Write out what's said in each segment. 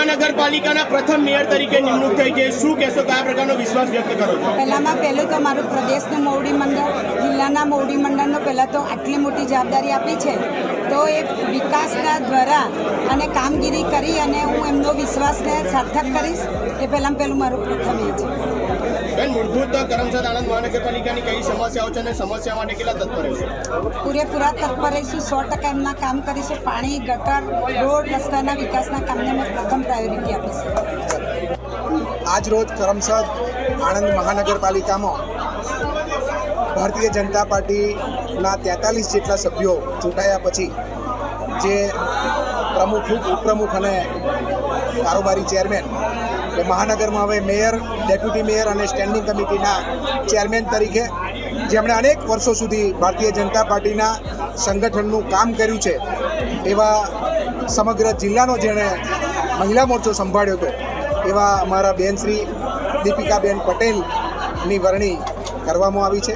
મહાનગરપાલિકાના પ્રથમ મેયર તરીકે નિમણૂક થઈ છે, શું કહેશો, કયા પ્રકારનો વિશ્વાસ વ્યક્ત કરો છો? પહેલું તો મારું પ્રદેશનું મોવડી મંડળ, જિલ્લાના મોવડી મંડળનો પહેલાં તો આટલી મોટી જવાબદારી આપી છે, તો એ વિકાસના દ્વારા અને કામગીરી કરી અને હું એમનો વિશ્વાસને સાર્થક કરીશ, એ પહેલું મારું પ્રથમ એ છે. બેન, મૂળભૂત કરમસદ આણંદ મહાનગરપાલિકાની કઈ સમસ્યાઓ છે અને સમસ્યા માટે કેટલા તત્પર રહેશે? પૂરેપૂરા તત્પર રહીશું, 100% એમના કામ કરીશું. પાણી, ગટર, રોડ, રસ્તાના વિકાસના કામને અમે પ્રથમ પ્રાયોરિટી આપીશું. આજ રોજ કરમસદ આણંદ મહાનગરપાલિકામાં ભારતીય જનતા પાર્ટીના 43 જેટલા સભ્યો ચૂંટાયા પછી જે પ્રમુખ, ઉપપ્રમુખ અને કારોબારી ચેરમેન એટલે મહાનગરમાં હવે મેયર, ડેપ્યુટી મેયર અને સ્ટેન્ડિંગ કમિટીના ચેરમેન તરીકે જેમણે અનેક વર્ષો સુધી ભારતીય જનતા પાર્ટીના સંગઠનનું કામ કર્યું છે એવા સમગ્ર જિલ્લાનો જેણે મહિલા મોરચો સંભાળ્યો હતો એવા અમારા બેન શ્રી દીપિકાબેન પટેલની વરણી કરવામાં આવી છે.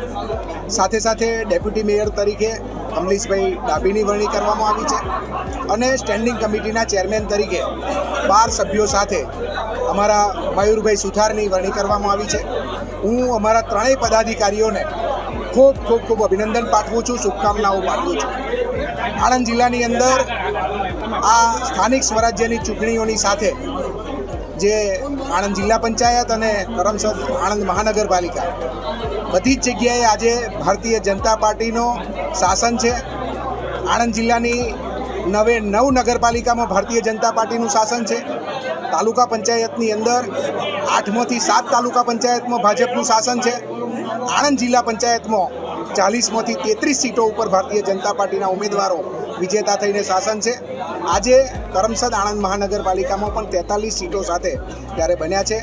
સાથે સાથે ડેપ્યુટી મેયર તરીકે કમલેશભાઈ ડાભીની વરણી કરવામાં આવી છે અને સ્ટેન્ડિંગ કમિટીના ચેરમેન તરીકે 12 સભ્યો સાથે અમારા મયુરભાઈ સુથારની વરણી કરવામાં આવી છે. હું અમારા ત્રણેય પદાધિકારીઓને ખૂબ અભિનંદન પાઠવું છું, શુભકામનાઓ પાઠવું છું. આણંદ જિલ્લાની અંદર આ સ્થાનિક સ્વરાજ્યની ચૂંટણીઓની સાથે જે આણંદ જિલ્લા પંચાયત અને કરમસદ આણંદ મહાનગરપાલિકા બધી જ જગ્યાએ આજે ભારતીય જનતા પાર્ટીનો શાસન છે. આણંદ જિલ્લાની 9 નગરપાલિકામાં ભારતીય જનતા પાર્ટીનું શાસન છે. તાલુકા પંચાયતની અંદર 8માંથી 7 તાલુકા પંચાયતમાં ભાજપનું શાસન છે. આણંદ જિલ્લા પંચાયતમાં 40માંથી 33 સીટો ઉપર ભારતીય જનતા પાર્ટીના ઉમેદવારો વિજેતા થઈને શાસન છે. આજે કરમસદ આણંદ મહાનગરપાલિકામાં પણ 43 સીટો સાથે ત્યારે બન્યા છે.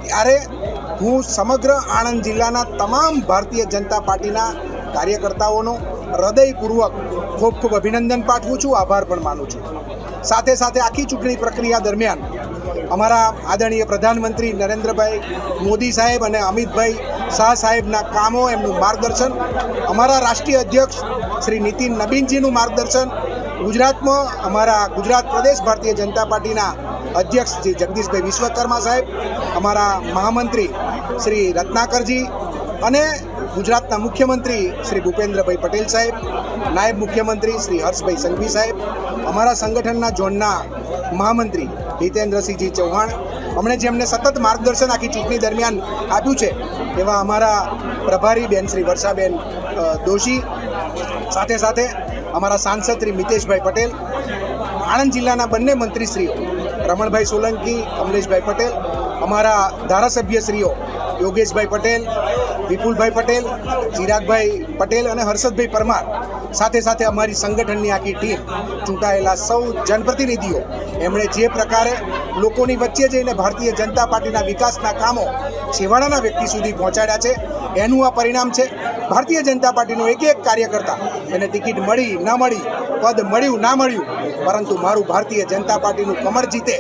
ત્યારે હું સમગ્ર આણંદ જિલ્લાના તમામ ભારતીય જનતા પાર્ટીના કાર્યકર્તાઓનો હૃદયપૂર્વક ખૂબ અભિનંદન પાઠવું છું, આભાર પણ માનું છું. સાથે સાથે આખી ચૂંટણી પ્રક્રિયા દરમિયાન અમારા આદરણીય પ્રધાનમંત્રી નરેન્દ્રભાઈ મોદી સાહેબ અને અમિતભાઈ શાહ સાહેબના કામો, એમનું માર્ગદર્શન, અમારા રાષ્ટ્રીય અધ્યક્ષ શ્રી નીતિન નબીનજીનું માર્ગદર્શન, ગુજરાતમાં અમારા ગુજરાત પ્રદેશ ભારતીય જનતા પાર્ટીના અધ્યક્ષ શ્રી જગદીશભાઈ વિશ્વકર્મા સાહેબ, અમારા મહામંત્રી શ્રી રત્નાકરજી અને ગુજરાતના મુખ્યમંત્રી શ્રી ભૂપેન્દ્રભાઈ પટેલ સાહેબ, નાયબ મુખ્યમંત્રી શ્રી હર્ષભાઈ સંઘવી સાહેબ, અમારા સંગઠનના ઝોનના મહામંત્રી હિતેન્દ્રસિંહજી ચૌહાણ, અમને જેમને સતત માર્ગદર્શન આખી ચૂંટણી દરમિયાન આપ્યું છે એવા અમારા પ્રભારી બેન શ્રી વર્ષાબેન દોશી, સાથે સાથે અમારા સાંસદ શ્રી મિતેશભાઈ પટેલ, આણંદ જિલ્લાના બંને મંત્રીશ્રીઓ રમણભાઈ સોલંકી, કમલેશભાઈ પટેલ, અમારા ધારાસભ્યશ્રીઓ યોગેશભાઈ પટેલ, વિપુલભાઈ પટેલ, ચિરાગભાઈ પટેલ અને હર્ષદભાઈ પરમાર, સાથે સાથે અમારી સંગઠનની આખી ટીમ, ચૂંટાયેલા સૌ જનપ્રતિનિધિઓ, એમણે જે પ્રકારે લોકોની વચ્ચે જઈને ભારતીય જનતા પાર્ટીના વિકાસના કામો છેવાડાના વ્યક્તિ સુધી પહોંચાડ્યા છે, એનું આ પરિણામ છે. ભારતીય જનતા પાર્ટીનો એક કાર્યકર્તા, એને ટિકિટ મળી ન મળી, પદ મળ્યું ના મળ્યું, પરંતુ મારું ભારતીય જનતા પાર્ટીનું કમર જીતે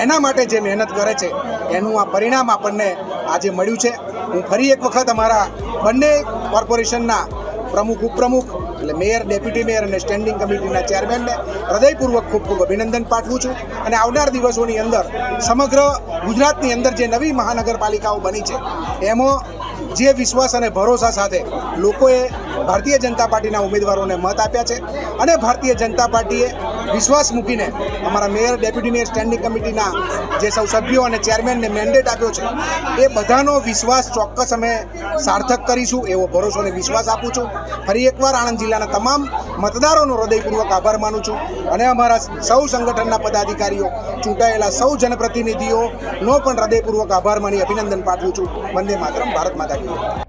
એના માટે જે મહેનત કરે છે એનું આ પરિણામ આપણને આજે મળ્યું છે. હું ફરી એક વખત અમારા બંને કોર્પોરેશનના પ્રમુખ, ઉપપ્રમુખ એટલે મેયર, ડેપ્યુટી મેયર અને સ્ટેન્ડિંગ કમિટીના ચેરમેનને હૃદયપૂર્વક ખૂબ અભિનંદન પાઠવું છું. અને આવનાર દિવસોની અંદર સમગ્ર ગુજરાતની અંદર જે નવી મહાનગરપાલિકાઓ બની છે એમાં જે વિશ્વાસ અને ભરોસા સાથે લોકોએ ભારતીય જનતા પાર્ટીના ઉમેદવારોને મત આપ્યા છે અને ભારતીય જનતા પાર્ટીએ વિશ્વાસ મૂકીને અમારા મેયર, ડેપ્યુટી મેયર, સ્ટેન્ડિંગ કમિટીના જે સૌ સભ્યો અને ચેરમેનને મેન્ડેટ આપ્યો છે એ બધાનો વિશ્વાસ ચોક્કસ અમે સાર્થક કરીશું એવો ભરોસો અને વિશ્વાસ આપું છું. ફરી એકવાર આણંદ જિલ્લાના તમામ મતદારોનો હૃદયપૂર્વક આભાર માનું છું અને અમારા સૌ સંગઠનના પદાધિકારીઓ, ચૂંટાયેલા સૌ જનપ્રતિનિધિઓનો પણ હૃદયપૂર્વક આભાર માની અભિનંદન પાઠવું છું. વંદે માતરમ, ભારત માતા કી જય.